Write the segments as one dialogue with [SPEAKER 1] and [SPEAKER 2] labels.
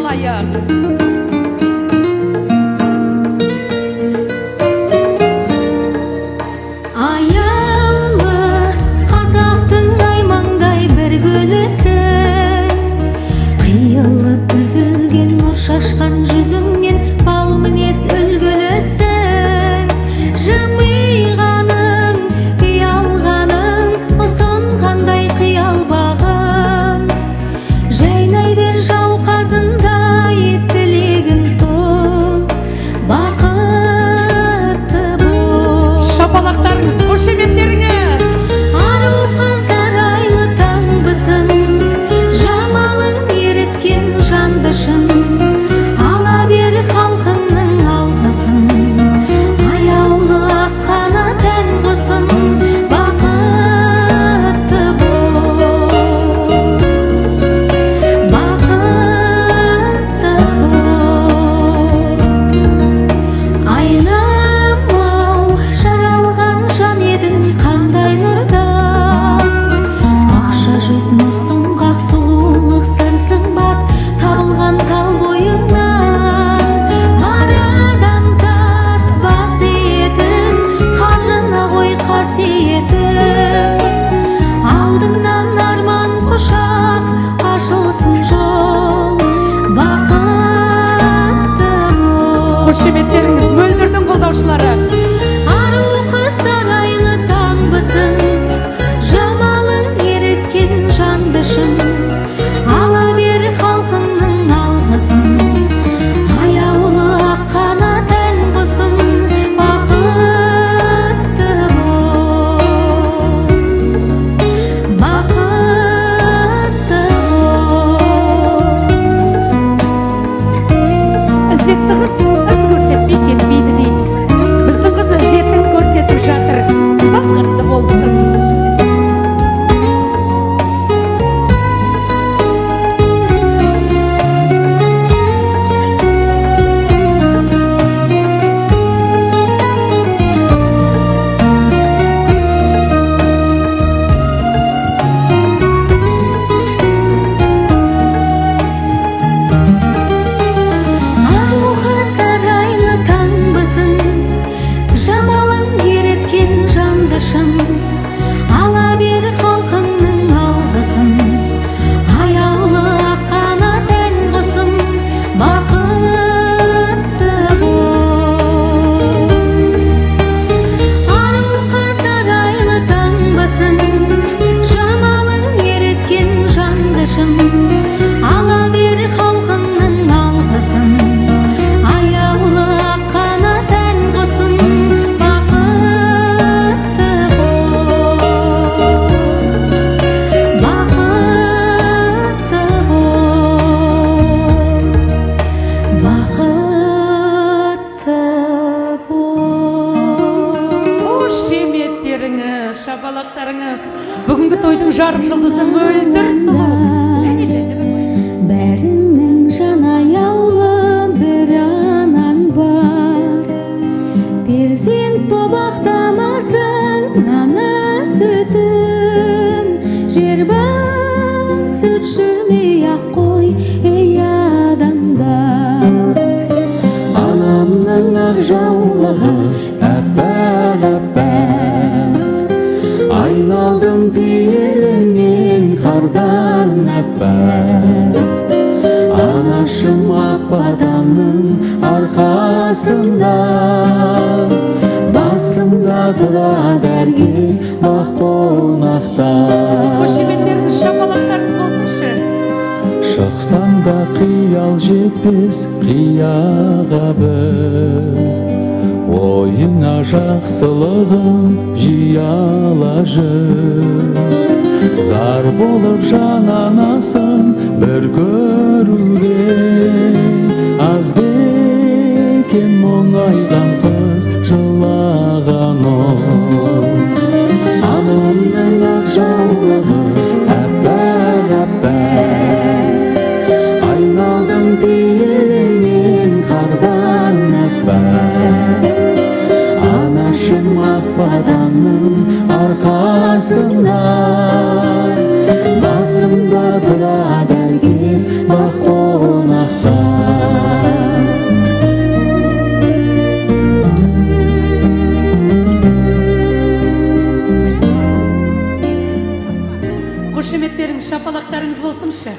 [SPEAKER 1] тыңлайық.
[SPEAKER 2] Шашқан жүзіңнен бал мінез үлгілісің, жымиғаның, ұялғаның, ұсынғандай қиял бағын, жайнай бер жауқазындай тілегім сол, бақытты бол.
[SPEAKER 1] Шапалақтарыңыз, қошеметтеріңіз.
[SPEAKER 2] Ару қызар айлы таңбысың, жамалың ереткен жандышың,
[SPEAKER 1] Қошеметтеріңіз, мөлдірдің қолдаушылары.
[SPEAKER 2] Ару қызар айлы таңбысың, жамалың ереткен жандышың, ала бер халқыңның алғысын, аяулы ақ қанат ән құсым, бақытты бол, бақытты бол.
[SPEAKER 1] Ізетті қыз көрсетпей кетпейді дейді. Біздің қыз ізетін көрсетіп жатыр. Бақытты болсын.
[SPEAKER 2] Ала бер халқыңның алғысын, аяулы ақ қанат ән құсым, бақытты бол. Ару қызар айлы таңбысың, жамалың ереткен жандышың, ала бер халқыңның алғысын, аяулы ақ қанат ән құсым,
[SPEAKER 1] шапалақтарыңыз. Бүгінгі тойдың жарық жұлдызы мөлдір сұлу.
[SPEAKER 2] Бәріңнің жан аяулы бір анаң бар, перзент боп ақтамасың ана сүтін, жер басып жүрмей ақ қой ей адамдар. Анамның ақ жаулығы әппақ әппақ, айналдым пейілінен қардан әппақ, анашым ақ батаның арқасында, басымда тұрады әркез бақ қонақта.
[SPEAKER 1] Қошеметтеріңіз, шапалақтарыңыз болсыншы.
[SPEAKER 3] Шықсам да қиял жетпес қияға бір, ойыңа жақсылығым жияла жүр. Зар болып жананасың бір көруге, аз бекен мұңайған қыз жылаған ол. Анамның ақ жаулығы әппақ әппақ, айналдым пейілінен қардан әппақ, анашым ақ батаның арқасында, басымда тұрады әркез бақ қонақта.
[SPEAKER 1] келіңізші.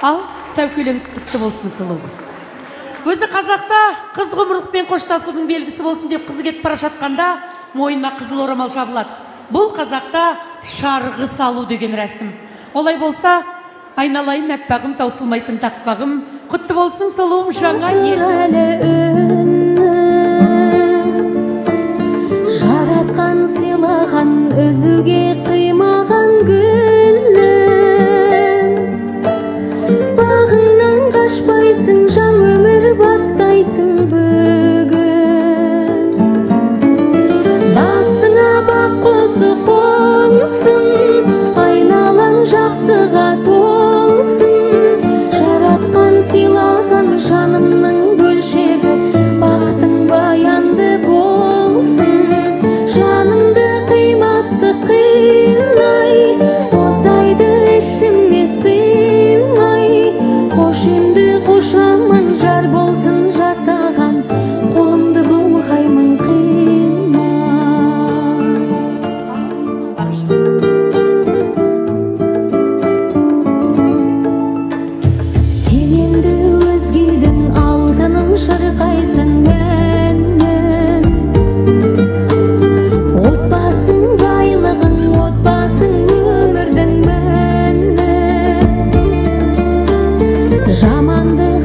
[SPEAKER 1] Ал, сәукелең құтты болсын сұлуымыз. Өзі қазақта қыз ғұмырлықпен қоштасудың белгісі болсын деп қызы кетіп бара жатқанда мойнына қызыл орамал жабылады. Бұл қазақта шарғы салу деген рәсім. Олай болса, айналайын әппағым, таусылмайтын тақпағым, құтты болсын сұлуым жаңа
[SPEAKER 2] жаратқан сыйлаған өзуге қимаған гүлім, бағыңнан қашпайсың, жаңа өмір бастайсың бүгін. Басыңа бақ қозы қонсын, айналаң жақсыға толсын. Жаратқан сыйлаған жанымның бөлшегі, бақытың баянды болсын. Жанымды қимасты қимай, бозайды ішіме сыймай. Қош енді қошамын, жар болсын жасаған, қолымды бұлғаймын қимай. Сен енді өзгедің алтыным шырқайсың мәнін. Отбасың байлығың, отбасың өмірдің мәні. Жамандық